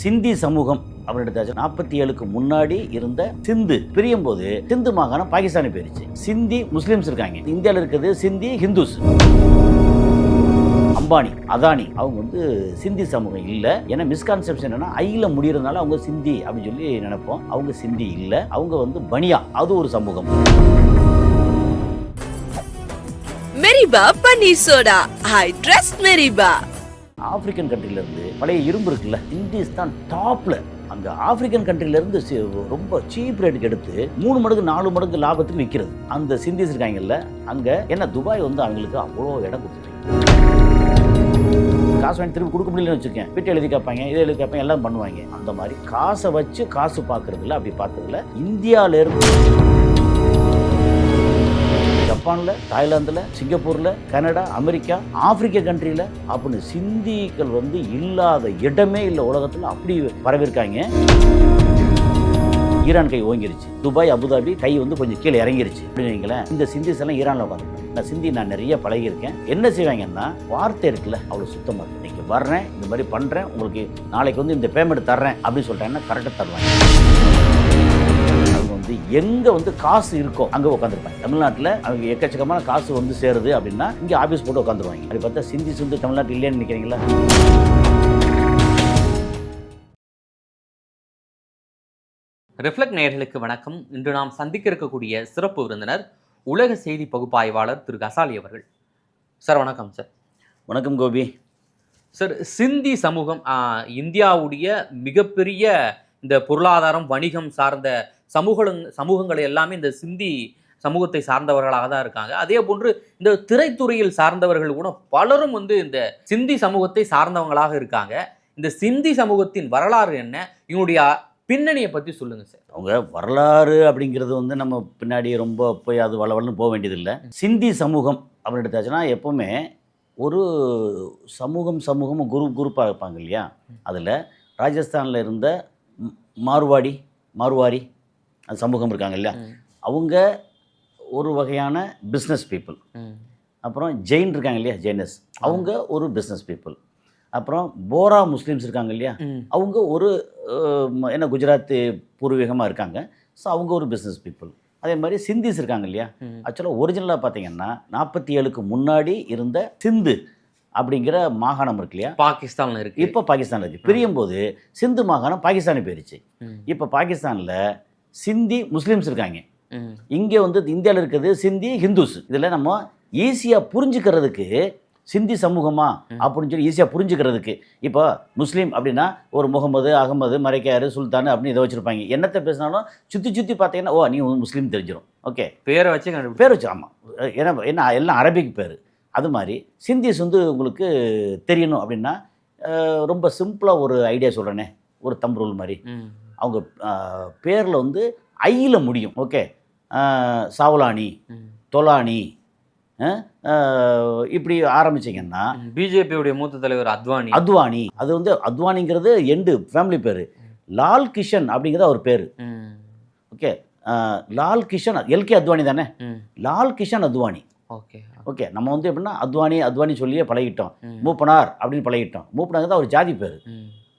சிந்தி சமூகம் அப்படின்னு எடுத்தாச்சு 47க்கு முன்னாடி இருந்த சிந்து பிரியும் போது சிந்து மாகாணம் பாகிஸ்தானி போயிருச்சு. சிந்தி முஸ்லிம்ஸ் இருக்காங்க, இந்தியாவில் இருக்கிறது சிந்தி ஹிந்துஸ். அம்பானி அதானி அவங்க வந்து சிந்தி சமூகம் இல்லை. ஏன்னா மிஸ்கான்செப்ஷன் என்னன்னா ஐல முடியறதுனால அவங்க சிந்தி அப்படின்னு சொல்லி நினைப்போம். அவங்க சிந்தி இல்லை, அவங்க வந்து பனியா, அது ஒரு சமூகம். மெரிபா panneer soda, I trust மெரிபா. African கண்ட்ரில இருந்து பழைய இரும்பு இருக்குல்ல, இந்திஸ் தான் டாப்ல. அந்த ஆப்பிரிக்கன் கண்ட்ரில இருந்து ரொம்ப சீப் ரேட்டுக்கு எடுத்து 3 மடங்கு 4 மடங்கு லாபத்துக்கு விற்கிறது. அந்த சிந்திஸ் இருக்காங்கல்ல, அங்க என்ன துபாய் வந்து அவங்களுக்கு அவ்வளோ இடம் கொடுத்துட்டாங்க. காசு வாங்கி திருப்பி கொடுக்க முடியலன்னு வச்சுக்கேன், வீட்டை எழுதி கேட்பாங்க, இதை எழுதி கேட்பாங்க, எல்லாம் பண்ணுவாங்க. அந்த மாதிரி காசை வச்சு காசு பார்க்கறதுல அப்படி பார்த்ததுல இந்தியாவில இருந்து ஜப்பான்ல, தாய்லாந்துல, சிங்கப்பூர்ல, கனடா, அமெரிக்கா, ஆப்பிரிக்க கண்ட்ரில அப்படின்னு சிந்திகள் வந்து இல்லாத இடமே இல்லை உலகத்துல. அப்படி வரவிருக்காங்க. ஈரான் கை ஓங்கிருச்சு, துபாய் அபுதாபி கை வந்து கொஞ்சம் கீழே இறங்கிருச்சு அப்படின்னு. இந்த சிந்திஸ் எல்லாம் ஈரான்ல உட்காந்துருக்காங்க. இந்த சிந்தி நான் நிறைய பழகியிருக்கேன். என்ன செய்வாங்கன்னா, வார்த்தை இருக்குல்ல அவ்வளோ சுத்தமாக இருக்கு. இன்னைக்கு வர்றேன், இந்த மாதிரி பண்றேன், உங்களுக்கு நாளைக்கு வந்து இந்த பேமெண்ட் தர்றேன் அப்படின்னு சொல்லிட்டாங்கன்னா கரெக்டாக தருவாங்க. வந்து எங்க வந்து காசு இருக்கோ அங்க உட்காந்துருப்பாங்க. தமிழ்நாட்டில் அவங்க எக்கச்சக்கமான காசு வந்து சேருது அப்படின்னா இங்க ஆபீஸ் போட்டு உட்காந்துருவாங்க. அப்படி பார்த்தா சிந்தி தமிழ்நாட்டில் இல்லைன்னு நினைக்கிறீங்களா? ரிஃப்ளெக்ட் நேயர்களுக்கு வணக்கம். இன்று நாம் சந்திக்க இருக்கக்கூடிய சிறப்பு விருந்தினர் உலக செய்தி பகுப்பாய்வாளர் திரு கசாலி அவர்கள். சார் வணக்கம். சார் வணக்கம் கோபி. சார், சிந்தி சமூகம் இந்தியாவுடைய மிகப்பெரிய இந்த பொருளாதாரம் வணிகம் சார்ந்த சமூகங்களை எல்லாமே இந்த சிந்தி சமூகத்தை சார்ந்தவர்களாக தான் இருக்காங்க. அதே போன்று இந்த திரைத்துறையில் சார்ந்தவர்கள் கூட பலரும் வந்து இந்த சிந்தி சமூகத்தை சார்ந்தவங்களாக இருக்காங்க. இந்த சிந்தி சமூகத்தின் வரலாறு என்ன, இவங்களுடைய பின்னணியை பற்றி சொல்லுங்க சார். அவங்க வரலாறு அப்படிங்கிறது வந்து நம்ம பின்னாடி ரொம்ப போய் அது வளவலன்னு போக வேண்டியதில்லை. சிந்தி சமூகம் அப்படின்னு எடுத்தாச்சுன்னா எப்பவுமே ஒரு சமூகம் குரூப்பாக இருப்பாங்க இல்லையா. அதில் ராஜஸ்தானில் இருந்த மார்வாரி அந்த சமூகம் இருக்காங்க இல்லையா, அவங்க ஒரு வகையான பிஸ்னஸ் பீப்புள். அப்புறம் ஜெயின் இருக்காங்க இல்லையா, ஜெயினஸ், அவங்க ஒரு பிஸ்னஸ் பீப்புள். அப்புறம் போரா முஸ்லீம்ஸ் இருக்காங்க இல்லையா, அவங்க ஒரு என்ன குஜராத் பூர்வீகமாக இருக்காங்க. ஸோ அவங்க ஒரு பிஸ்னஸ் பீப்புள். அதே மாதிரி சிந்திஸ் இருக்காங்க இல்லையா. ஆக்சுவலாக ஒரிஜினலாக பார்த்தீங்கன்னா 47க்கு முன்னாடி இருந்த சிந்து அப்படிங்கிற மாகாணம் இருக்கு இல்லையா, பாகிஸ்தானில் இருக்குது. இப்போ பாகிஸ்தானில் இருக்குது. பிரியும் போது சிந்து மாகாணம் பாகிஸ்தானி போயிருச்சு. இப்போ பாகிஸ்தானில் சிந்தி முஸ்லீம்ஸ் இருக்காங்க, இங்கே வந்து இந்தியாவில் இருக்கிறது சிந்தி ஹிந்துஸ். இதில் நம்ம ஈஸியாக புரிஞ்சுக்கிறதுக்கு சிந்தி சமூகமா அப்படின்னு சொல்லி ஈஸியாக புரிஞ்சுக்கிறதுக்கு, இப்போ முஸ்லீம் அப்படின்னா ஒரு முகமது, அகமது, மரைக்காரு, சுல்தான் அப்படின்னு இதை வச்சுருப்பாங்க. என்னத்தை பேசினாலும் சுற்றி பார்த்தீங்கன்னா ஓ நீ முஸ்லீம் தெரிஞ்சிடும். ஓகே, பேரை வச்சு ஆமாம், என்ன எல்லாம் அரபிக் பேர். அது மாதிரி சிந்திஸ் வந்து உங்களுக்கு தெரியணும் அப்படின்னா ரொம்ப சிம்பிளாக ஒரு ஐடியா சொல்கிறேனே, ஒரு தம் ரூல் மாதிரி. அவங்க பேரில் வந்து ஐயில் முடியும். ஓகே, சாவலானி, தொலானி, இப்படி ஆரம்பிச்சிங்கன்னா பிஜேபியுடைய மூத்த தலைவர் அத்வானி. அது வந்து அத்வானிங்கிறது எண்டு ஃபேமிலி பேர். லால் கிஷன் அப்படிங்கிறது அவர் பேர். ஓகே, லால் கிஷன் எல்கே அத்வானி தானே, லால் கிஷன் அத்வானி. ஓகே, நம்ம வந்து எப்படின்னா அத்வானி சொல்லியே பழகிட்டோம். மூப்பனார் அப்படின்னு பழகிட்டோம். மூப்பனாங்க தான் அவர் ஜாதி பேர்,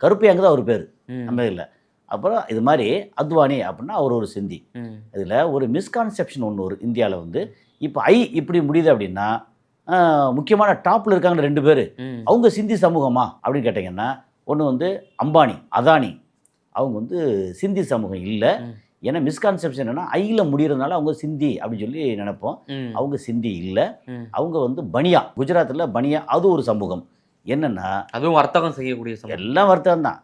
கருப்பையாங்க தான் அவர் பேர் நம்ம இதில். அப்புறம் இது மாதிரி அத்வானி அப்படின்னா அவர் ஒரு சிந்தி. இதில் ஒரு மிஸ்கான்செப்ஷன் ஒன்று ஒரு இந்தியாவில் வந்து இப்போ இப்படி முடியுது அப்படின்னா முக்கியமான டாப்பில் இருக்காங்க 2 பேர், அவங்க சிந்தி சமூகமா அப்படின்னு கேட்டிங்கன்னா, ஒன்று வந்து அம்பானி அதானி, அவங்க வந்து சிந்தி சமூகம் இல்லை. ஏன்னா மிஸ்கான்செப்ஷன் என்னன்னா ஐயில் முடியறதுனால அவங்க சிந்தி அப்படின்னு சொல்லி நினைப்போம். அவங்க சிந்தி இல்லை, அவங்க வந்து பனியா, குஜராத்தில் பனியா, அது ஒரு சமூகம். என்னென்னா அதுவும் வர்த்தகம் செய்யக்கூடிய சமூகம். எல்லாம் வர்த்தகம் தான்.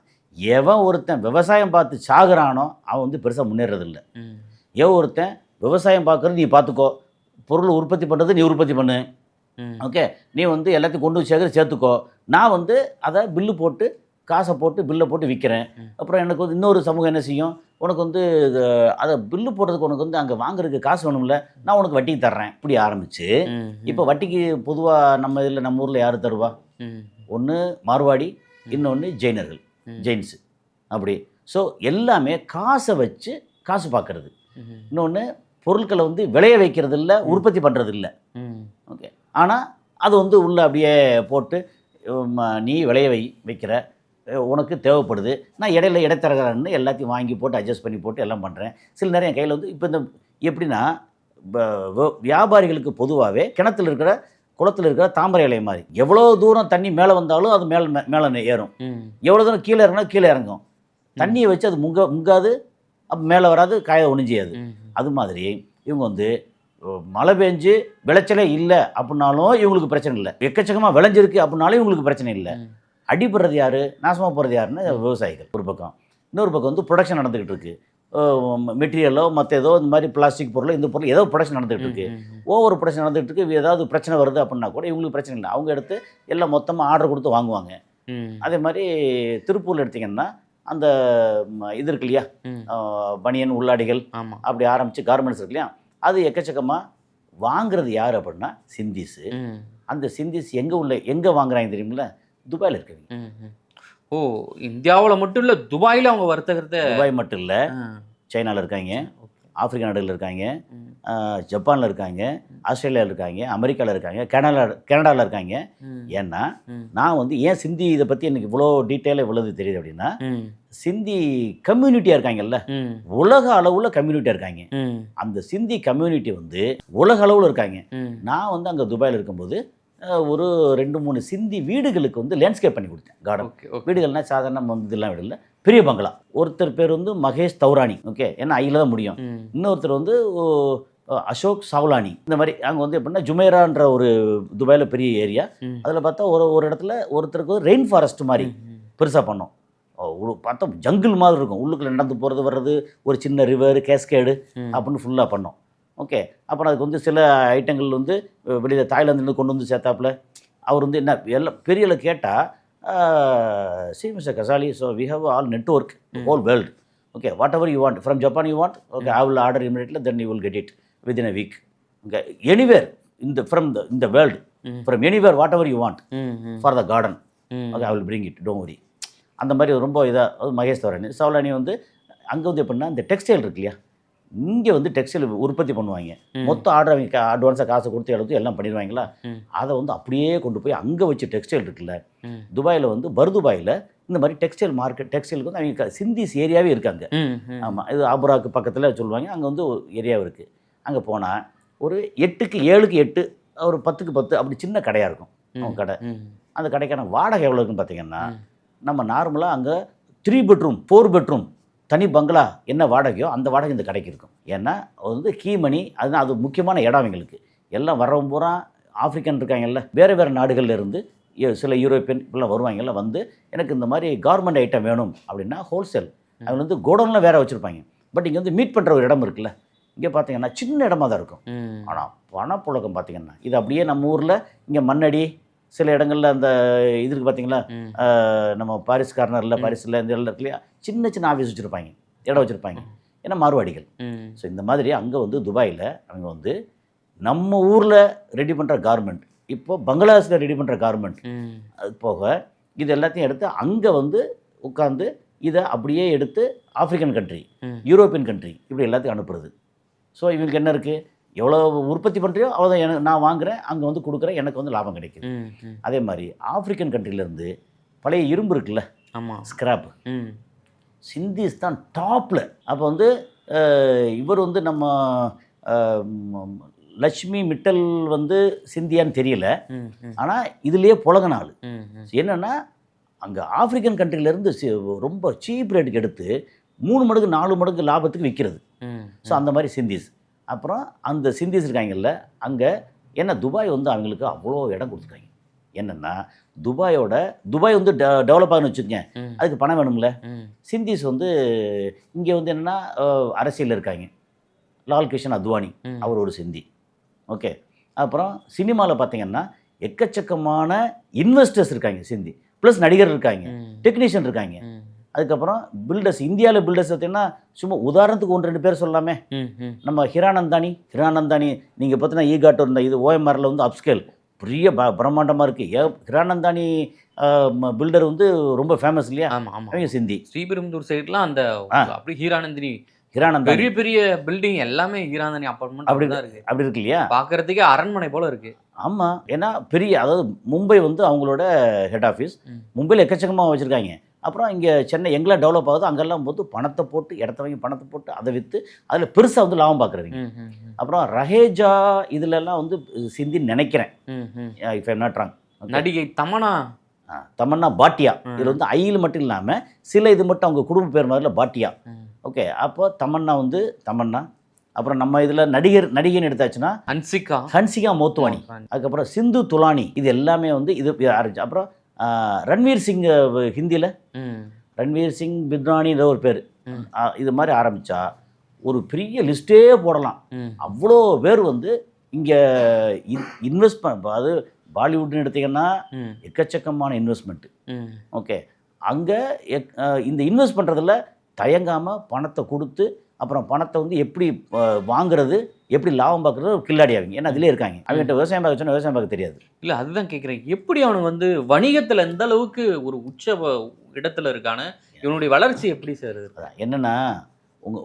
எவன் ஒருத்தன் விவசாயம் பார்த்து சாகுறானோ அவன் வந்து பெருசாக முன்னேறதில்லை. எவன் ஒருத்தன் விவசாயம் பார்க்குறது நீ பார்த்துக்கோ, பொருள் உற்பத்தி பண்ணுறது நீ உற்பத்தி பண்ணு, ஓகே, நீ வந்து எல்லாத்தையும் கொண்டு சேர்த்துக்கோ, நான் வந்து அதை பில்லு போட்டு காசை போட்டு பில்லை போட்டு விற்கிறேன். அப்புறம் எனக்கு வந்து இன்னொரு சமூகம் என்ன செய்யும், உனக்கு வந்து அதை பில்லு போடுறதுக்கு உனக்கு வந்து அங்கே வாங்குறதுக்கு காசு வேணும்ல, நான் உனக்கு வட்டிக்கு தர்றேன். இப்படி ஆரம்பிச்சு இப்போ வட்டிக்கு பொதுவாக நம்ம இதில் நம்ம ஊரில் யார் தருவா? ஒன்று மார்வாடி, இன்னொன்று ஜெயினர்கள், ஜெயின்ஸு. அப்படி ஸோ எல்லாமே காசை வச்சு காசு பார்க்கறது. இன்னொன்று பொருட்களை வந்து விளைய வைக்கிறது இல்லை, உற்பத்தி பண்ணுறது இல்லை. ஓகே, ஆனால் அது வந்து உள்ளே அப்படியே போட்டு நீ விளைய வைக்கிற உனக்கு தேவைப்படுது, நான் இடையில இடைத்தரகரன்னு எல்லாத்தையும் வாங்கி போட்டு அட்ஜஸ்ட் பண்ணி போட்டு எல்லாம் பண்ணுறேன். சில நேரம் என் கையில் வந்து இப்போ இந்த எப்படின்னா வியாபாரிகளுக்கு பொதுவாகவே குளத்தில் இருக்கிற தாமரை இலை மாதிரி எவ்வளோ தூரம் தண்ணி மேலே வந்தாலும் அது மேலே ஏறும், எவ்வளோ தூரம் கீழே இறங்கினா கீழே இறங்கும். தண்ணியை வச்சு அது முங்காது, அப்போ மேலே வராது, காய ஒன்றும் செய்யாது. அது மாதிரி இவங்க வந்து மழை பெஞ்சு விளைச்சலே இல்லை அப்படின்னாலும் இவங்களுக்கு பிரச்சனை இல்லை, எக்கச்சக்கமாக விளைஞ்சிருக்கு அப்படின்னாலும் இவங்களுக்கு பிரச்சனை இல்லை. அடிபடுறது யார், நாசமாக போகிறது யாருன்னு விவசாயிகள் ஒரு பக்கம். இன்னொரு பக்கம் வந்து ப்ரொடக்ஷன் நடந்துக்கிட்டு இருக்குது. மெட்டீரியலோ மற்ற ஏதோ இந்த மாதிரி பிளாஸ்டிக் பொருளோ இந்த பொருள் ஏதோ ப்ரொடக்ஷன் நடந்துகிட்டு இருக்குது. ஓவர் ப்ரொடக்ஷன் நடந்துகிட்டு இருக்குது. ஏதாவது பிரச்சனை வருது அப்படின்னா கூட இவங்களுக்கு பிரச்சனை இல்லை, அவங்க எடுத்து எல்லாம் மொத்தமாக ஆர்டர் கொடுத்து வாங்குவாங்க. அதே மாதிரி திருப்பூரில் எடுத்திங்கன்னா அந்த இது இருக்கு இல்லையா, பனியன் உள்ளாடிகள் அப்படி ஆரம்பித்து கார்மெண்ட்ஸ் இருக்கு இல்லையா, அது எக்கச்சக்கமாக வாங்குறது யார் அப்படின்னா சிந்திஸு. அந்த சிந்திஸ் எங்கே வாங்குறாங்க தெரியுமில்ல, துபாயில் இருக்குங்க. ஓ, இந்தியாவில் மட்டும் இல்லை, துபாயில் அவங்க வர்த்தகத்தை. துபாய் மட்டும் இல்லை, சைனாவில் இருக்காங்க, ஆப்பிரிக்கா நாடுகளில் இருக்காங்க, ஜப்பானில் இருக்காங்க, ஆஸ்திரேலியாவில் இருக்காங்க, அமெரிக்காவில் இருக்காங்க, கனடாவில் இருக்காங்க. ஏன்னா நான் வந்து ஏன் சிந்தி இதை பற்றி எனக்கு இவ்வளோ டீட்டெயிலாக இவ்வளவு தெரியுது அப்படின்னா, சிந்தி கம்யூனிட்டியாக இருக்காங்கல்ல, உலக அளவில் கம்யூனிட்டியாக இருக்காங்க. அந்த சிந்தி கம்யூனிட்டி வந்து உலக அளவில் இருக்காங்க. நான் வந்து அங்கே துபாயில் இருக்கும்போது ஒரு 2-3 சிந்தி வீடுகளுக்கு வந்து லேண்ட்ஸ்கேப் பண்ணி கொடுத்தேன். கார்டன் வீடுகள்னால் சாதாரண வந்து இதெல்லாம் வீடு இல்லை, பெரிய பங்களா. ஒருத்தர் பேர் வந்து மகேஷ் தௌரானி, ஓகே, ஏன்னா ஐயில் தான் முடியும். இன்னொருத்தர் வந்து அசோக் சாவ்லானி. இந்த மாதிரி அங்கே வந்து எப்படின்னா ஜுமேரான்ற ஒரு துபாயில் பெரிய ஏரியா, அதில் பார்த்தா ஒரு இடத்துல ஒருத்தருக்கு ரெயின் ஃபாரஸ்ட் மாதிரி பெருசாக பண்ணோம். பார்த்தா ஜங்கிள் மாதிரி இருக்கும், உள்ளுக்குள்ள நடந்து போகிறது வர்றது, ஒரு சின்ன ரிவர் கேஸ்கேடு அப்படின்னு ஃபுல்லாக பண்ணோம். ஓகே, அப்புறம் அதுக்கு வந்து சில ஐட்டங்கள் வந்து வெளியில் தாய்லாந்துலேருந்து கொண்டு வந்து சேர்த்தாப்புல. அவர் வந்து என்ன எல்லாம் பெரிய கேட்டால் see Mr Ghazali, so we have all network whole world. Okay, whatever you want from Japan you want, okay, I will order immediately, then you will get it within a week. Okay, anywhere from இந்த world, from anywhere whatever you want for the garden, okay, I will bring it, don't worry. அந்த மாதிரி ரொம்ப இதாக மகேஷ் சௌலானி வந்து அங்கே வந்து எப்படின்னா இந்த டெக்ஸ்டைல் இருக்கு இல்லையா, இங்கே வந்து டெக்ஸ்டைல் உற்பத்தி பண்ணுவாங்க. மொத்த ஆர்டர் அவங்க அட்வான்ஸாக காசை கொடுத்து எடுத்து எல்லாம் பண்ணிடுவாங்களா, அதை வந்து அப்படியே கொண்டு போய் அங்கே வச்சு டெக்ஸ்டைல் இருக்குல்ல, துபாயில் வந்து பர்துபாயில் இந்த மாதிரி டெக்ஸ்டைல் மார்க்கெட், டெக்ஸ்டைலுக்கு வந்து அவங்க சிந்திஸ் ஏரியாவே இருக்காங்க. ஆமாம், இது ஆபுராக்கு பக்கத்தில் சொல்லுவாங்க, அங்கே வந்து ஒரு ஏரியாவும் இருக்குது. அங்கே போனால் ஒரு 8க்கு 7க்கு 8, ஒரு 10க்கு 10 அப்படி சின்ன கடையாக இருக்கும் அவங்க கடை. அந்த கடைக்கான வாடகை எவ்வளோ இருக்குன்னு பார்த்தீங்கன்னா, நம்ம நார்மலாக அங்கே 3 பெட்ரூம் 4 பெட்ரூம் தனி பங்களா என்ன வாடகையோ அந்த வாடகை இந்த கடைக்கு இருக்கும். ஏன்னா அது வந்து கீ மணி, அதுதான் அது முக்கியமான இடம் அவங்களுக்கு. எல்லாம் வர்றவங்க பூரா ஆஃப்ரிக்கன் இருக்காங்கல்ல, வேறு வேறு நாடுகளில் இருந்து சில யூரோப்பியன் இப்படிலாம் வருவாங்கல்ல, வந்து எனக்கு இந்த மாதிரி கார்மெண்ட் ஐட்டம் வேணும் அப்படின்னா ஹோல்சேல் அவங்க வந்து கோடவுனில் வேறு வச்சுருப்பாங்க. பட் இங்கே வந்து மீட் பண்ணுற ஒரு இடம் இருக்குல்ல, இங்கே பார்த்தீங்கன்னா சின்ன இடமா தான் இருக்கும். ஆனால் பணப்புழக்கம் பார்த்தீங்கன்னா இது அப்படியே நம்ம ஊரில் இங்கே மண்ணடி சில இடங்களில் அந்த இது இருக்குது பார்த்தீங்களா, நம்ம பாரிஸ் கார்னரில் பாரிஸில் இந்த இடம் இருக்கு இல்லையா, சின்ன சின்ன ஆஃபீஸ் வச்சுருப்பாங்க, இடம் வச்சுருப்பாங்க, ஏன்னா மார்வாடிகள். ஸோ இந்த மாதிரி அங்கே வந்து துபாயில் அவங்க வந்து நம்ம ஊரில் ரெடி பண்ணுற கார்மெண்ட், இப்போ பங்களாதேஷில் ரெடி பண்ணுற கார்மெண்ட், அது போக இது எல்லாத்தையும் எடுத்து அங்கே வந்து உட்காந்து இதை அப்படியே எடுத்து ஆஃப்ரிக்கன் கண்ட்ரி, யூரோப்பியன் கண்ட்ரி இப்படி எல்லாத்தையும் அனுப்புறது. ஸோ இவங்களுக்கு என்ன இருக்குது, எவ்வளோ உற்பத்தி பண்ணுறியோ அவ்வளோதான் எனக்கு நான் வாங்குகிறேன், அங்கே வந்து கொடுக்குறேன், எனக்கு வந்து லாபம் கிடைக்குது. அதே மாதிரி ஆஃப்ரிக்கன் கண்ட்ரிலேருந்து பழைய இரும்பு இருக்குல்ல, ஸ்கிராப், சிந்திஸ் தான் டாப்பில். அப்போ வந்து இவர் வந்து நம்ம லட்சுமி மிட்டல் வந்து சிந்தியான்னு தெரியல, ஆனால் இதுலேயே புழங்கினாள். என்னென்னா அங்கே ஆஃப்ரிக்கன் கண்ட்ரிலேருந்து ரொம்ப சீப் ரேட்டுக்கு எடுத்து 3 மடங்கு 4 மடங்கு லாபத்துக்கு விற்கிறது. ஸோ அந்த மாதிரி சிந்திஸ். அப்புறம் அந்த சிந்திஸ் இருக்காங்கல்ல அங்கே, ஏன்னா துபாய் வந்து அவங்களுக்கு அவ்வளோ இடம் கொடுத்துருக்காங்க. என்னென்னா துபாய் வந்து டெவலப் ஆகுன்னு வச்சுக்கோங்க, அதுக்கு பணம் வேணும்ல. சிந்திஸ் வந்து இங்கே வந்து என்னென்னா அரசியலில் இருக்காங்க. லால் கிஷன் அத்வானி அவர் ஒரு சிந்தி. ஓகே, அப்புறம் சினிமாவில் பார்த்தீங்கன்னா எக்கச்சக்கமான இன்வெஸ்டர்ஸ் இருக்காங்க சிந்தி, ப்ளஸ் நடிகர் இருக்காங்க, டெக்னீஷியன் இருக்காங்க. அதுக்கப்புறம் பில்டர்ஸ், இந்தியாவில் பில்டர்ஸ் பார்த்தீங்கன்னா சும்மா உதாரணத்துக்கு 1-2 பேர் சொல்லாமே. நம்ம ஹிரானந்தானி நீங்கள் பார்த்தீங்கன்னா ஈகாட்டோ இருந்த இது ஓஎம்ஆரில் வந்து அப்ஸ்கேல் பெரிய பிரம்மாண்டமாக இருக்குது. ஹிரானந்தானி பில்டர் வந்து ரொம்ப ஃபேமஸ் இல்லையா, அவங்க சிந்தி. ஸ்ரீபெரும்புதூர் சைட்லாம் அந்த அப்படி ஹிரானந்தானி பெரிய பெரிய பில்டிங் எல்லாமே ஹிரானந்தானி அப்பார்ட்மெண்ட் அப்படி இருக்கு இல்லையா, பார்க்கறதுக்கே அரண்மனை போல இருக்குது. ஆமாம், ஏன்னா பெரிய, அதாவது மும்பை வந்து அவங்களோட ஹெட் ஆஃபீஸ், மும்பையில் எக்கச்சக்கமாக வச்சுருக்காங்க. அப்புறம் இங்கே சென்னை எங்கெல்லாம் டெவலப் ஆகுதோ அங்கெல்லாம் போது பணத்தை போட்டு இடத்த வாங்கி பணத்தை போட்டு அதை விற்று அதில் பெருசாக வந்து லாபம் பார்க்குறீங்க. அப்புறம் ரஹேஜா இதுலலாம் வந்து சிந்தின்னு நினைக்கிறேன், இஃப் ஐம் நாட் ராங். நடிகை தமன்னா தமன்னா பாட்டியா, இதில் வந்து ஐயில் மட்டும் இல்லாமல் சில இது மட்டும் அவங்க குடும்ப பேர் மாதிரில பாட்டியா. ஓகே, அப்போ தமன்னா வந்து தமன்னா. அப்புறம் நம்ம இதில் நடிகைன்னு எடுத்தாச்சுன்னா ஹன்சிகா மோத்வானி, அதுக்கப்புறம் சிந்து துலானி, இது எல்லாமே வந்து இது ஆரம்பிச்சு. அப்புறம் ரன்வீர் சிங் ஹிந்தியில் ரன்வீர் சிங் பித்ரானி ஏதோ ஒரு பேர், இது மாதிரி ஆரம்பித்தா ஒரு பெரிய லிஸ்ட்டே போடலாம். அவ்வளோ பேர் வந்து இங்கே இன்வெஸ்ட் அது பாலிவுட்னு எடுத்தீங்கன்னா எக்கச்சக்கமான இன்வெஸ்ட்மெண்ட்டு. ஓகே, அங்கே இந்த இன்வெஸ்ட் பண்ணுறதுல தயங்காமல் பணத்தை கொடுத்து அப்புறம் பணத்தை வந்து எப்படி வாங்குறது, எப்படி லாபம் பார்க்குறது ஒரு கில்லாடி அவங்க. ஏன்னா அதிலே இருக்காங்க. அவங்ககிட்ட விவசாயம் பார்க்க சொன்னால் விவசாயம் பார்க்க தெரியாது. இல்லை, அதுதான் கேட்குறேன். எப்படி அவனு வந்து வணிகத்தில் எந்த அளவுக்கு ஒரு உச்ச இடத்துல இருக்கான, இவனுடைய வளர்ச்சி எப்படி சார்? என்னென்னா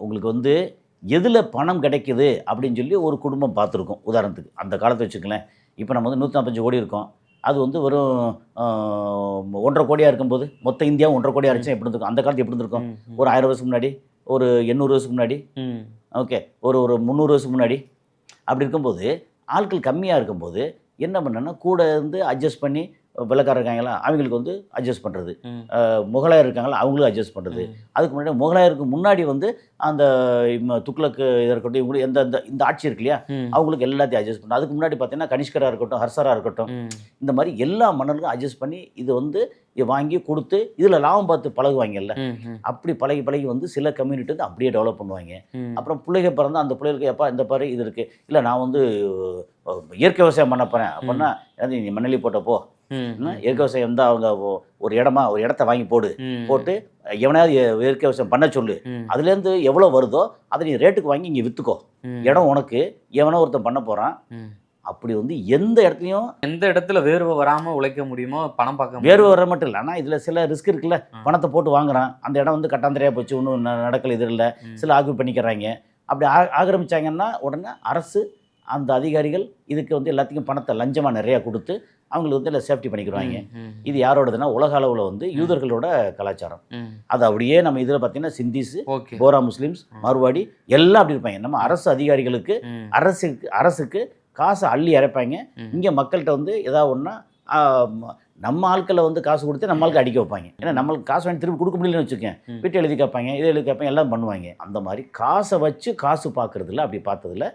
உங்களுக்கு வந்து எதில் பணம் கிடைக்குது அப்படின்னு சொல்லி ஒரு குடும்பம் பார்த்துருக்கோம். உதாரணத்துக்கு அந்த காலத்தை வச்சுக்கலேன். இப்போ நம்ம வந்து 145 கோடி இருக்கோம். அது வந்து வெறும் 1.5 கோடியாக இருக்கும்போது மொத்த இந்தியாவும் 1.5 கோடியாக இருந்துச்சு எப்படி இருந்திருக்கும்? அந்த காலத்து எப்படி இருந்திருக்கும்? ஒரு 1000 வருஷத்துக்கு முன்னாடி, ஒரு 800 வருஷத்துக்கு முன்னாடி, ஓகே, ஒரு 300 வருஷத்துக்கு முன்னாடி. அப்படி இருக்கும்போது ஆட்கள் கம்மியாக இருக்கும்போது என்ன பண்ணேன்னா கூட இருந்து அட்ஜஸ்ட் பண்ணி, வெள்ளக்காரர் இருக்காங்களா அவங்களுக்கு வந்து அட்ஜஸ்ட் பண்ணுறது, முகலாயர் இருக்காங்களா அவங்களும் அட்ஜஸ்ட் பண்ணுறது. அதுக்கு முன்னாடி முகலாயருக்கு முன்னாடி வந்து அந்த துக்ளக்கு இருக்கட்டும், இவங்களுக்கு இந்த ஆட்சி இருக்கு இல்லையா, அவங்களுக்கு எல்லாத்தையும் அட்ஜஸ்ட் பண்ணுறது. அதுக்கு முன்னாடி பார்த்தீங்கன்னா கனிஷ்கராக இருக்கட்டும், ஹர்ஷராக இருக்கட்டும், இந்த மாதிரி எல்லா மன்னர்களுக்கும் அட்ஜஸ்ட் பண்ணி இது வந்து வாங்கி கொடுத்து இதில் லாபம் பார்த்து பழகுவாங்கல்ல. அப்படி பழகி வந்து சில கம்யூனிட்டி வந்து அப்படியே டெவலப் பண்ணுவாங்க. அப்புறம் பிள்ளைகள் பிறந்தால் அந்த பிள்ளைகளுக்கு எப்பா இந்த பாரு இது இருக்குது, இல்லை நான் வந்து இயற்கை விவசாயம் பண்ண போகிறேன் அப்படின்னா நீ மண்ணலி போட்டப்போ இயற்கை விவசாயம் தான் அவங்க ஒரு இடத்த வாங்கி போட்டு எவனாவது இயற்கை விவசாயம் பண்ண சொல்லு, அதுலேருந்து எவ்வளோ வருதோ அதை நீ ரேட்டுக்கு வாங்கி இங்கே விற்றுக்கோ, இடம் உனக்கு, எவனோ ஒருத்தன் பண்ண போகிறான். அப்படி வந்து எந்த இடத்துல வேர்வை வராமல் உழைக்க முடியுமோ, பணம் பார்க்க வேர்வை வர மட்டும் இல்லை. ஆனால் இதில் சில ரிஸ்க் இருக்குல்ல, பணத்தை போட்டு வாங்குறான், அந்த இடம் வந்து கட்டாந்தரையாக போச்சு, ஒன்றும் நடக்கல, இது இல்லை, சில ஆக்கிரமிப்பு பண்ணிக்கிறாங்க. அப்படி ஆக்கிரமிச்சாங்கன்னா உடனே அரசு அந்த அதிகாரிகள் இதுக்கு வந்து எல்லாத்துக்கும் பணத்தை லஞ்சமாக நிறையா கொடுத்து அவங்களுக்கு வந்து எல்லாம் சேஃப்டி பண்ணிக்கிறாங்க. இது யாரோடதுன்னா உலக அளவில் வந்து யூதர்களோட கலாச்சாரம். அது அப்படியே நம்ம இதில் பார்த்தீங்கன்னா சிந்திஸு, போரா முஸ்லீம்ஸ், மார்வாடி எல்லாம் அப்படி இருப்பாங்க. நம்ம அரசு அதிகாரிகளுக்கு அரசுக்கு காசை அள்ளி இறைப்பாங்க. இங்கே மக்கள்கிட்ட வந்து ஏதாவது ஒன்றா நம்ம ஆட்களை வந்து காசு கொடுத்து நம்ம ஆளுக்கு அடிக்க வைப்பாங்க. ஏன்னா நம்மளுக்கு காசு வாங்கி திருப்பி கொடுக்க முடியலன்னு வச்சுக்கேன், வீட்டை எழுதி கேட்பாங்க, இதை எழுதி கேட்பாங்க, எல்லாம் பண்ணுவாங்க. அந்த மாதிரி காசை வச்சு காசு பார்க்குறதில்ல. அப்படி பார்த்ததில்ல.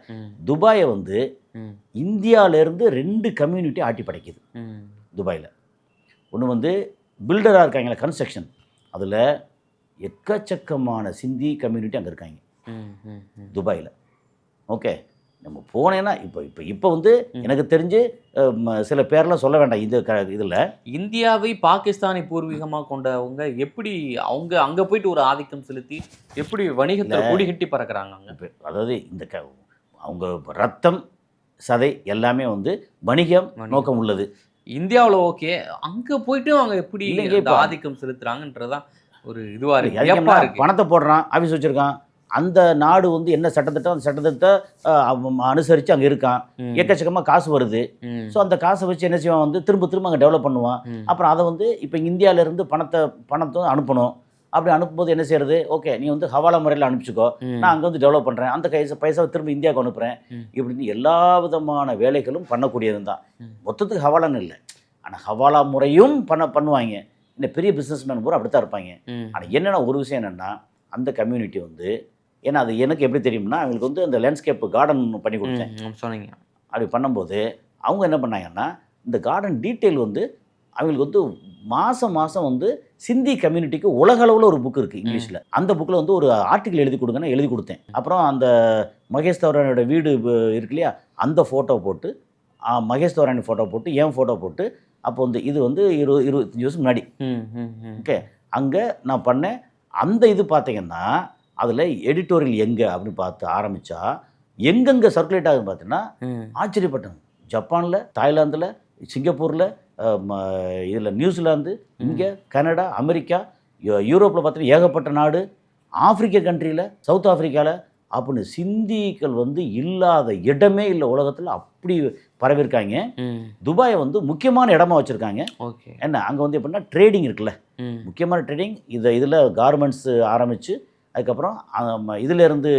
துபாயை வந்து இந்தியாவிலேருந்து 2 கம்யூனிட்டி ஆட்டி படைக்குது துபாயில். ஒன்று வந்து பில்டராக இருக்காங்களே, கன்ஸ்ட்ரக்ஷன், அதில் எக்கச்சக்கமான சிந்தி கம்யூனிட்டி அங்கே இருக்காங்க துபாயில். ஓகே, நம்ம போனேன்னா இப்போ வந்து எனக்கு தெரிஞ்சு சில பேர்லாம் சொல்ல வேண்டாம். இதில் இந்தியாவை பாகிஸ்தானை பூர்வீகமாக கொண்டவங்க எப்படி அவங்க அங்கே போயிட்டு ஒரு ஆதிக்கம் செலுத்தி எப்படி வணிகத்தில் கூடி கட்டி பறக்கிறாங்க அங்கே? அதாவது அவங்க ரத்தம் சதை எல்லாமே வந்து வணிகம் நோக்கம் உள்ளது. இந்தியாவில் ஓகே, அங்கே போயிட்டு அவங்க எப்படி ஆதிக்கம் செலுத்துறாங்கன்றதான் ஒரு இதுவாக இருக்கு. பணத்தை போடுறான், ஆஃபீஸ் வச்சுருக்கான், அந்த நாடு வந்து என்ன சட்டத்திட்டம் அந்த சட்டத்திட்டத்தை அனுசரித்து அங்கே இருக்கான், எக்கச்சக்கமாக காசு வருது. ஸோ அந்த காசை வச்சு என்ன செய்வான் வந்து திரும்ப அங்கே டெவலப் பண்ணுவான். அப்புறம் அதை வந்து இப்போ இந்தியாவிலேருந்து பணத்தை அனுப்பணும். அப்படி அனுப்பும்போது என்ன செய்யறது, ஓகே நீ வந்து ஹவாலா முறையில் அனுப்பிச்சிக்கோ, நான் அங்கே வந்து டெவலப் பண்ணுறேன், அந்த பைசாவை திரும்ப இந்தியாவுக்கு அனுப்புகிறேன். இப்படின்னு எல்லா விதமான வேலைகளும் பண்ணக்கூடியது தான். மொத்தத்துக்கு ஹவாலான்னு இல்லை, ஆனால் ஹவாலா முறையும் பண்ணுவாங்க. இந்த பெரிய பிஸ்னஸ் மேன் பூரா அப்படி தான் இருப்பாங்க. ஆனால் என்னென்னா ஒரு விஷயம் என்னென்னா அந்த கம்யூனிட்டி வந்து, ஏன்னா அது எனக்கு எப்படி தெரியும்னா அவங்களுக்கு வந்து அந்த லேண்ட்ஸ்கேப் கார்டன் பண்ணி கொடுத்தேன் சொன்னீங்க. அப்படி பண்ணும்போது அவங்க என்ன பண்ணாங்கன்னா இந்த கார்டன் டீட்டெயில் வந்து அவங்களுக்கு வந்து மாதம் வந்து சிந்தி கம்யூனிட்டிக்கு உலக அளவில் ஒரு புக் இருக்குது இங்கிலீஷில். அந்த புக்கில் வந்து ஒரு ஆர்டிக்கல் எழுதி கொடுங்கன்னு எழுதி கொடுத்தேன். அப்புறம் அந்த மகேஷ் தவரானியோட வீடு இருக்கு இல்லையா, அந்த ஃபோட்டோ போட்டு, மகேஷ் தவரானி ஃபோட்டோ போட்டு, என் ஃபோட்டோ போட்டு, அப்போ வந்து இது வந்து 25 வருஷம் முன்னாடி. ஓகே, அங்கே நான் பண்ணேன். அந்த இது பார்த்தீங்கன்னா அதில் எடிட்டோரியல் எங்கே அப்படின்னு பார்த்து ஆரம்பித்தா எங்கெங்கே சர்க்குலேட் ஆகுதுன்னு பார்த்தீங்கன்னா ஆச்சரியப்பட்டேன். ஜப்பானில், தாய்லாந்தில், சிங்கப்பூரில், இதில் நியூசிலாந்து, இங்கே கனடா, அமெரிக்கா, யூரோப்பில் பார்த்தீங்கன்னா ஏகப்பட்ட நாடு, ஆப்பிரிக்க கண்ட்ரியில், சவுத் ஆஃப்ரிக்காவில், அப்படின்னு சிந்திகள் வந்து இல்லாத இடமே இல்லை உலகத்தில், அப்படி பரவிருக்காங்க. துபாயை வந்து முக்கியமான இடமா வச்சுருக்காங்க. ஓகே. என்ன அங்கே வந்து எப்படின்னா ட்ரேடிங் இருக்குல்ல, முக்கியமான ட்ரேடிங். இதில் கார்மெண்ட்ஸ் ஆரம்பித்து, அதுக்கப்புறம் இதிலேருந்து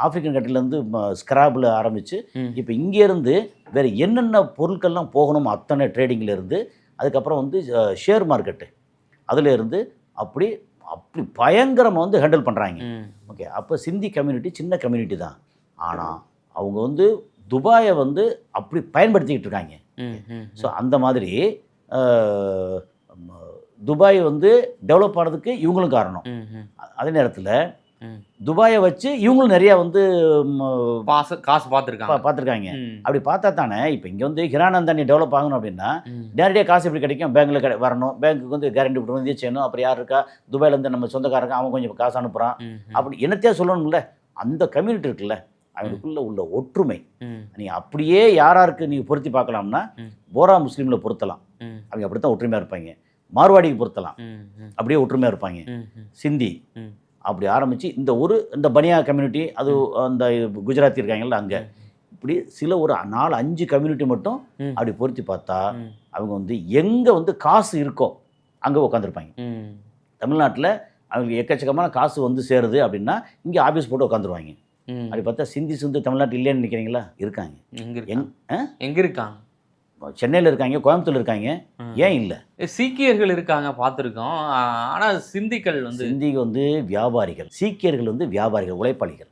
ஆப்பிரிக்கன் கண்ட்ரிலேருந்து ஸ்கிராப்பில் ஆரம்பித்து, இப்போ இங்கேருந்து வேறு என்னென்ன பொருட்கள்லாம் போகணுமோ அத்தனை ட்ரேடிங்லேருந்து, அதுக்கப்புறம் வந்து ஷேர் மார்க்கெட்டு அதிலேருந்து அப்படி அப்படி பயங்கரமாக வந்து ஹேண்டில் பண்ணுறாங்க. ஓகே. அப்போ சிந்தி கம்யூனிட்டி சின்ன கம்யூனிட்டி தான், ஆனால் அவங்க வந்து துபாயை வந்து அப்படி பயன்படுத்திக்கிட்டு இருக்காங்க. ஸோ அந்த மாதிரி துபாய் வந்து டெவலப் ஆனதுக்கு இவங்களும் காரணம். அதே நேரத்தில் துபாயை வச்சு இவங்களும் நிறையா வந்து காசு பார்த்துருக்காங்க. அப்படி பார்த்தா தானே இப்போ இங்கே வந்து ஹிரானந்தானி டெவலப் ஆகணும் அப்படின்னா நேரடியாக காசு எப்படி கிடைக்கும்? பேங்க்கில் வரணும், பேங்க்குக்கு வந்து கேரண்டி விட்டு வந்து செய்யணும். அப்புறம் யார் இருக்கா துபாயிலேருந்து நம்ம சொந்தக்காரங்க, அவன் கொஞ்சம் காசு அனுப்புகிறான், அப்படி என்னத்தையா சொல்லணும்ல. அந்த கம்யூனிட்டி இருக்குல்ல, அவங்களுக்குள்ள உள்ள ஒற்றுமை நீ அப்படியே யாராருக்கு நீங்கள் பொருத்தி பார்க்கலாம்னா போரா முஸ்லீமில் பொருத்தலாம், அவங்க அப்படி தான் ஒற்றுமையாக இருப்பாங்க. மார்வாடிக்கு பொருத்தலாம், அப்படியே ஒற்றுமையாக இருப்பாங்க. சிந்தி அப்படி ஆரம்பித்து இந்த பனியா கம்யூனிட்டி, அது அந்த குஜராத்தி இருக்காங்கல்ல அங்கே, இப்படி சில ஒரு 4-5 கம்யூனிட்டி மட்டும் அப்படி பொருத்தி பார்த்தா அவங்க வந்து எங்கே வந்து காசு இருக்கோ அங்கே உட்காந்துருப்பாங்க. தமிழ்நாட்டில் அவங்களுக்கு எக்கச்சக்கமான காசு வந்து சேருது அப்படின்னா இங்கே ஆஃபீஸ் போட்டு உட்காந்துருவாங்க. அப்படி பார்த்தா சிந்தி தமிழ்நாட்டில் இல்லைன்னு நினைக்கிறீங்களா? இருக்காங்க. எங்கே இருக்காங்க? சென்னையில் இருக்காங்க, கோயம்புத்தூர் இருக்காங்க. ஏன் இல்லை? சீக்கியர்கள் இருக்காங்க, பார்த்துருக்கோம். ஆனால் சிந்திகள் வந்து வியாபாரிகள், சீக்கியர்கள் வந்து வியாபாரிகள், உழைப்பாளிகள்.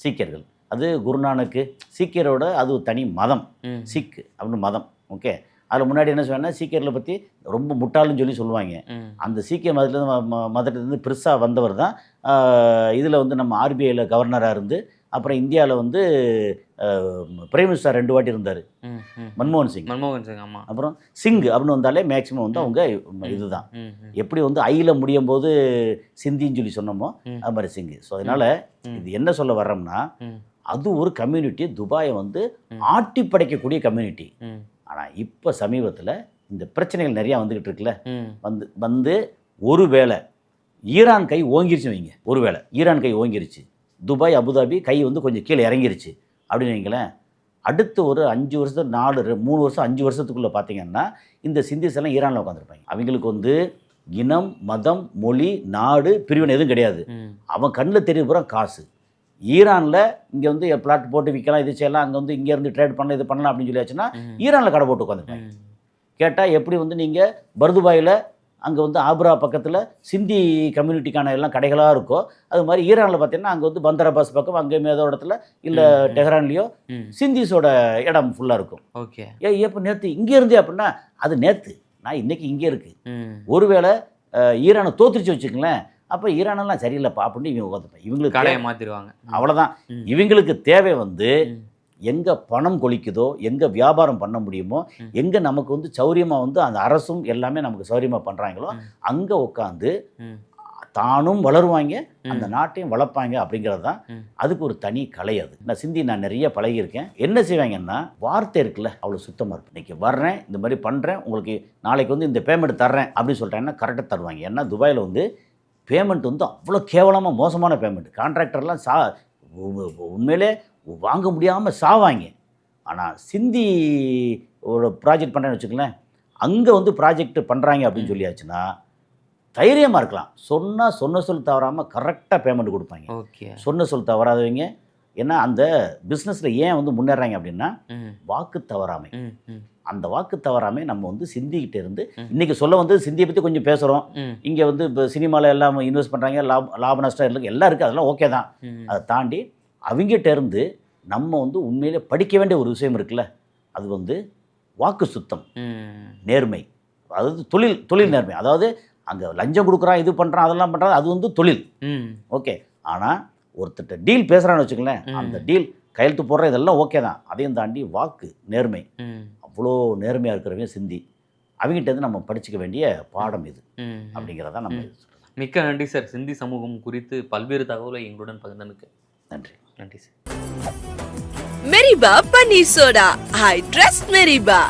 சீக்கியர்கள் அது குருநானக்கு, சீக்கியரோட அது தனி மதம், சிக் அப்படின்னு மதம். ஓகே. அதில் முன்னாடி என்ன சொன்னால் சீக்கியர்களை பற்றி ரொம்ப முட்டாளுன்னு சொல்லுவாங்க. அந்த சீக்கிய மதத்துலேருந்து பெருசாக வந்தவர் தான் இதில் வந்து நம்ம ஆர்பிஐயில் கவர்னராக இருந்து, அப்புறம் இந்தியாவில் வந்து பிரைம் மினிஸ்டர் 2 வாட்டி இருந்தார், மன்மோகன் சிங். ஆமாம். அப்புறம் சிங் அப்படின்னு வந்தாலே மேக்ஸிமம் வந்து அவங்க இதுதான். எப்படி வந்து ஐயில் முடியும் போது சிந்தின்னு சொன்னோமோ அது மாதிரி சிங்கு. ஸோ அதனால் இது என்ன சொல்ல வர்றோம்னா, அது ஒரு கம்யூனிட்டி, துபாயை வந்து ஆட்டி படைக்கக்கூடிய கம்யூனிட்டி. ஆனால் இப்போ சமீபத்தில் இந்த பிரச்சனைகள் நிறையா வந்துக்கிட்டு இருக்குல்ல, வந்து ஒருவேளை ஈரான் கை ஓங்கிருச்சு வைங்க, ஒருவேளை ஈரான் கை ஓங்கிருச்சு, துபாய் அபுதாபி கை வந்து கொஞ்சம் கீழே இறங்கிருச்சு அப்படின்னு வைங்களேன், அடுத்து ஒரு 5 வருஷம் 3 வருஷம் 5 வருஷத்துக்குள்ளே பார்த்தீங்கன்னா இந்த சிந்திஸ் எல்லாம் ஈரானில் உட்காந்துருப்பாங்க. அவங்களுக்கு வந்து இனம், மதம், மொழி, நாடு பிரிவினை எதுவும் கிடையாது. அவன் கண்ணில் தெரிய பூரா காசு. ஈரானில் இங்கே வந்து பிளாட் போட்டு விற்கலாம், இது செய்யலாம், அங்கே வந்து இங்கேருந்து ட்ரேட் பண்ணலாம், இது பண்ணலாம் அப்படின்னு சொல்லியாச்சுன்னா ஈரானில் கடை போட்டு உட்காந்துருப்பாங்க. கேட்டால் எப்படி வந்து நீங்கள் பர்துபாயில் அங்கே வந்து ஆப்ரா பக்கத்தில் சிந்தி கம்யூனிட்டிக்கான எல்லாம் கடைகளாக இருக்கோ, அது மாதிரி ஈரானில் பார்த்தீங்கன்னா அங்கே வந்து பந்தர் அப்பாஸ் பக்கம் அங்கே மேதோ இடத்துல இல்லை டெஹ்ரான்லேயோ சிந்திஸோட இடம் ஃபுல்லாக இருக்கும். ஓகே. எப்போ நேற்று இங்கே இருந்தே அப்படின்னா அது நேற்று, நான் இன்றைக்கி இங்கே இருக்குது. ஒருவேளை ஈரானை தோற்றுச்சு வச்சுக்கங்களேன், அப்போ ஈரானெல்லாம் சரியில்லைப்பா அப்படின்னு இவங்க உட்காந்துப்பேன். இவங்களுக்கு கடையை மாற்றிடுவாங்க, அவ்வளோதான். இவங்களுக்கு தேவை வந்து எங்கே பணம் கொளிக்குதோ, எங்கே வியாபாரம் பண்ண முடியுமோ, எங்கே நமக்கு வந்து சௌரியமாக வந்து அந்த அரசும் எல்லாமே நமக்கு சௌரியமாக பண்ணுறாங்களோ அங்கே உட்காந்து தானும் வளருவாங்க, அந்த நாட்டையும் வளர்ப்பாங்க. அப்படிங்கிறது தான் அதுக்கு ஒரு தனி கலை. அது நான் நிறைய பழகியிருக்கேன். என்ன செய்வாங்கன்னா, வார்த்தை இருக்குல்ல அவ்வளோ சுத்தமாக இருக்கும். இன்றைக்கி வர்றேன், இந்த மாதிரி பண்ணுறேன், உங்களுக்கு நாளைக்கு வந்து இந்த பேமெண்ட் தர்றேன் அப்படின்னு சொல்லிட்டாங்கன்னா கரெக்டாக தருவாங்க. ஏன்னா துபாயில் வந்து பேமெண்ட் வந்து அவ்வளோ கேவலமாக மோசமான பேமெண்ட். கான்ட்ராக்டர்லாம் உண்மையிலே வாங்க முடியாமல் சாவாங்க. ஆனால் சிந்தி ஒரு ப்ராஜெக்ட் பண்ணுறேன்னு வச்சுக்கலேன், அங்கே வந்து ப்ராஜெக்ட் பண்ணுறாங்க அப்படின்னு சொல்லியாச்சுன்னா தைரியமாக இருக்கலாம். சொன்ன சொல் தவறாமல் கரெக்டாக பேமெண்ட் கொடுப்பாங்க. சொன்ன சொல் தவறாதவங்க. ஏன்னா அந்த பிஸ்னஸில் ஏன் வந்து முன்னேறாங்க அப்படின்னா வாக்கு தவறாமை. அந்த வாக்கு தவறாமை நம்ம வந்து சிந்திக்கிட்ட இருந்து இன்றைக்கி சொல்ல வந்து சிந்தியை பற்றி கொஞ்சம் பேசுகிறோம். இங்கே வந்து இப்போ சினிமாவில் எல்லாம் இன்வெஸ்ட் பண்ணுறாங்க, லாப நஷ்டம் இருக்குது, எல்லாம் இருக்குது, அதெல்லாம் ஓகே தான். அதை தாண்டி அவங்ககிட்ட இருந்து நம்ம வந்து உண்மையிலே படிக்க வேண்டிய ஒரு விஷயம் இருக்குல்ல, அது வந்து வாக்கு சுத்தம், நேர்மை. அதாவது தொழில் நேர்மை. அதாவது அங்கே லஞ்சம் கொடுக்குறான், இது பண்ணுறான், அதெல்லாம் பண்ணுறான், அது வந்து தொழில். ஓகே. ஆனால் ஒருத்தட்ட டீல் பேசுகிறான்னு வச்சுக்கலேன், அந்த டீல் கையெழுத்து போடுற இதெல்லாம் ஓகே தான். அதையும் தாண்டி வாக்கு நேர்மை, அவ்வளோ நேர்மையாக இருக்கிறவங்க சிந்தி. அவங்ககிட்ட இருந்து நம்ம படிச்சுக்க வேண்டிய பாடம் இது அப்படிங்கிறதான் நம்ம சொல்கிறோம். மிக்க நன்றி சார். சிந்தி சமூகம் குறித்து பல்வேறு தகவலை எங்களுடன் பகிர்ந்தனுக்கு நன்றி. நன்றி sir. Meriba panneer soda, I trust மெரிபா.